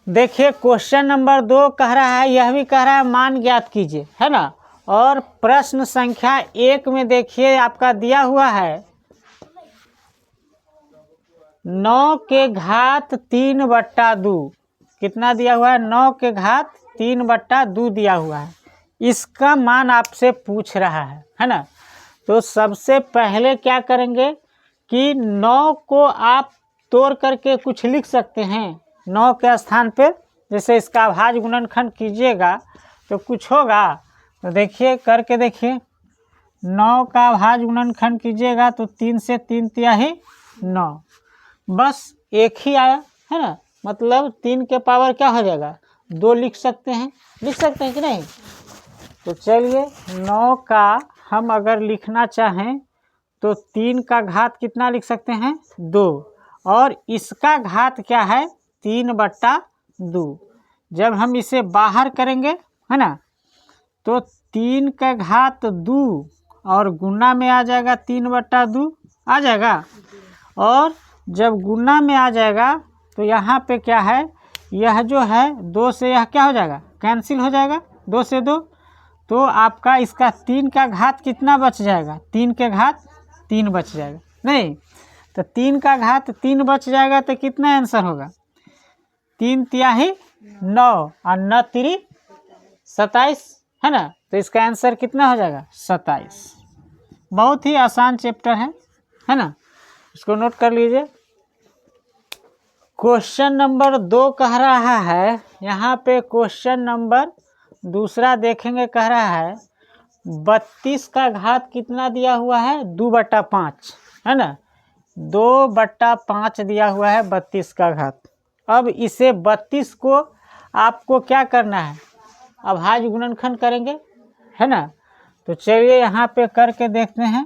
देखिए question number 2 कह रहा है, यह भी कह रहा है मान ज्ञात कीजिए, है ना। और प्रश्न संख्या 1 में देखिए आपका दिया हुआ है 9 के घात 3/2। कितना दिया हुआ है? 9 के घात 3/2 दिया हुआ है। इसका मान आपसे पूछ रहा है ना। तो सबसे पहले क्या करेंगे कि 9 को आप तोड़ करके कुछ लिख सकते हैं 9 के स्थान पे। जैसे इसका भाज्य गुणनखंड कीजिएगा तो कुछ होगा, तो देखिए करके देखिए। 9 का भाज्य गुणनखंड कीजिएगा तो 3 से 3 तिहाई 9, बस एक ही आया, है ना। मतलब 3 के पावर क्या हो जाएगा? 2 लिख सकते हैं कि नहीं। तो चलिए 9 का हम अगर लिखना चाहें तो 3 का घात कितना लिख सकते हैं? 2, और इसका घात क्या है? 3/2। जब हम इसे बाहर करेंगे, है ना, तो 3 का घात 2 और गुना में आ जाएगा 3/2 आ जाएगा। और जब गुना में आ जाएगा तो यहाँ पे क्या है, यह जो है 2 से यह क्या हो जाएगा? कैंसिल हो जाएगा, 2 से 2। तो आपका इसका 3 का घात कितना बच जाएगा? 3 के घात 3 बच जाएगा, नहीं। तो 3 का घात 3 बच जाएगा तो कितना आंसर होगा? 3 तिहाई 9 और 9 तिरी 27, है ना। तो इसका आंसर कितना हो जाएगा? 27। बहुत ही आसान चैप्टर है ना। इसको नोट कर लीजिए। क्वेश्चन नंबर 2 कह रहा है, यहाँ पे क्वेश्चन नंबर दूसरा देखेंगे, कह रहा है 32 का घात कितना दिया हुआ है? 2/5, है ना। 2/5 दिया हुआ है 32 का घात। अब इसे 32 को आपको क्या करना है? अभाज्य गुणनखंड करेंगे, है ना। तो चलिए यहाँ पे करके देखते हैं।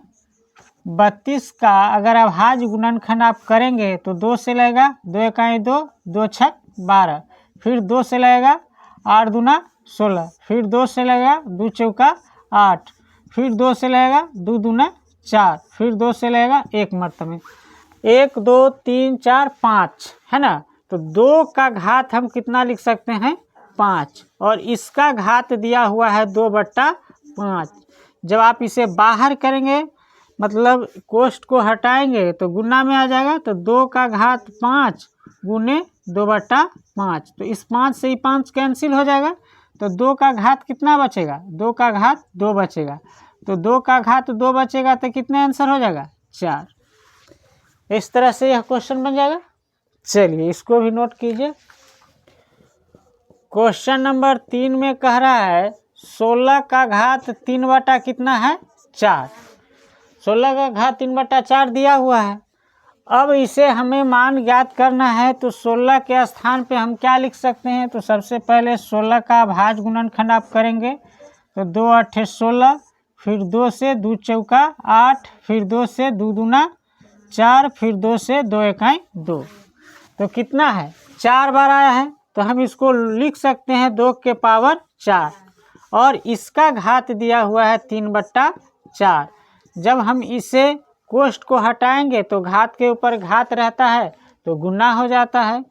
32 का अगर अभाज्य गुणनखंड आप करेंगे तो 2 से लगेगा, 2 इकाई 2, 2 छक 12, फिर 2 से लगेगा 8 दूना 16, फिर 2 से लगेगा 2 चौका 8, फिर 2 से लगेगा 2 दूना 4, फिर 2 से लगेगा 1 मरतबे 1 2 3 4 5, है ना। तो 2 का घात हम कितना लिख सकते हैं? 5, और इसका घात दिया हुआ है 2/5। जब आप इसे बाहर करेंगे, मतलब कोष्ठ को हटाएंगे तो गुना में आ जाएगा। तो 2 का घात 5 गुने 2/5। तो इस 5 से ही 5 कैंसिल हो जाएगा। तो 2 का घात कितना बचेगा? 2 का घात 2 बचेगा। तो 2 का घात 2 बचेगा तो कितना आंसर हो जाएगा? 4। इस तरह से यह क्वेश्चन बन जाएगा। चलिए इसको भी नोट कीजिए। क्वेश्चन नंबर 3 में कह रहा है 16 का घात 3 कितना है? 4। 16 का घात 3/4 दिया हुआ है। अब इसे हमें मान ज्ञात करना है, तो 16 के स्थान पे हम क्या लिख सकते हैं? तो सबसे पहले 16 का भाज्य गुणनखंड आप करेंगे तो 2 8 16, फिर 2 से 2 चौका 8, फिर 2 से 2 दूना 4, फिर 2 से 2 इकाई 2। तो कितना है? 4 बार आया है। तो हम इसको लिख सकते हैं 2 के पावर 4, और इसका घात दिया हुआ है 3/4। जब हम इसे कोष्ठ को हटाएंगे तो घात के ऊपर घात रहता है तो गुना हो जाता है।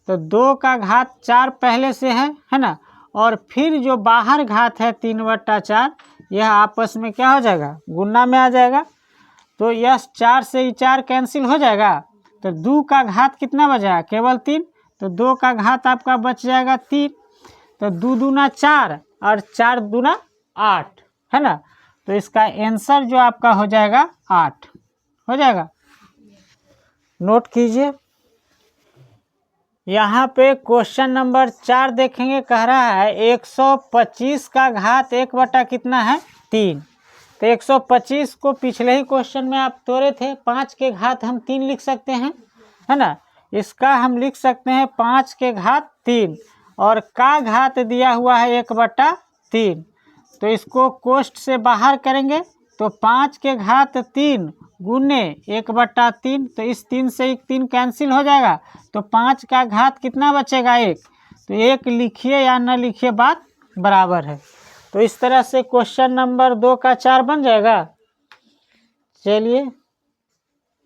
तो 2 का घात 4 पहले से है ना, और फिर जो बाहर घात है 3/4, यह आपस में क्या हो जाएगा? गुना में आ जाएगा। तो यह 4 से ही 4 कैंसिल हो जाएगा। तो 2 का घात कितना बचा? केवल 3। तो 2 का घात आपका बच जाएगा 3। तो 2 दूना 4 और 4 दूना 8, है ना। तो इसका आंसर जो आपका हो जाएगा 8 हो जाएगा। नोट कीजिए। यहाँ पे क्वेश्चन नंबर 4 देखेंगे, कह रहा है 125 का घात 1 कितना है? 3। तो 125 को पिछले ही क्वेश्चन में आप तोड़े थे, 5 के घात हम 3 लिख सकते हैं, है ना। इसका हम लिख सकते हैं 5 के घात 3, और का घात दिया हुआ है 1/3। तो इसको कोष्ठ से बाहर करेंगे तो 5 के घात 3 गुने 1/3। तो इस 3 से 3 कैंसिल हो जाएगा। तो 5 का घात कितना बचेगा? 1। तो 1 लिखिए या न लिखिए, बात बराबर है। तो इस तरह से क्वेश्चन नंबर 2 का 4 बन जाएगा। चलिए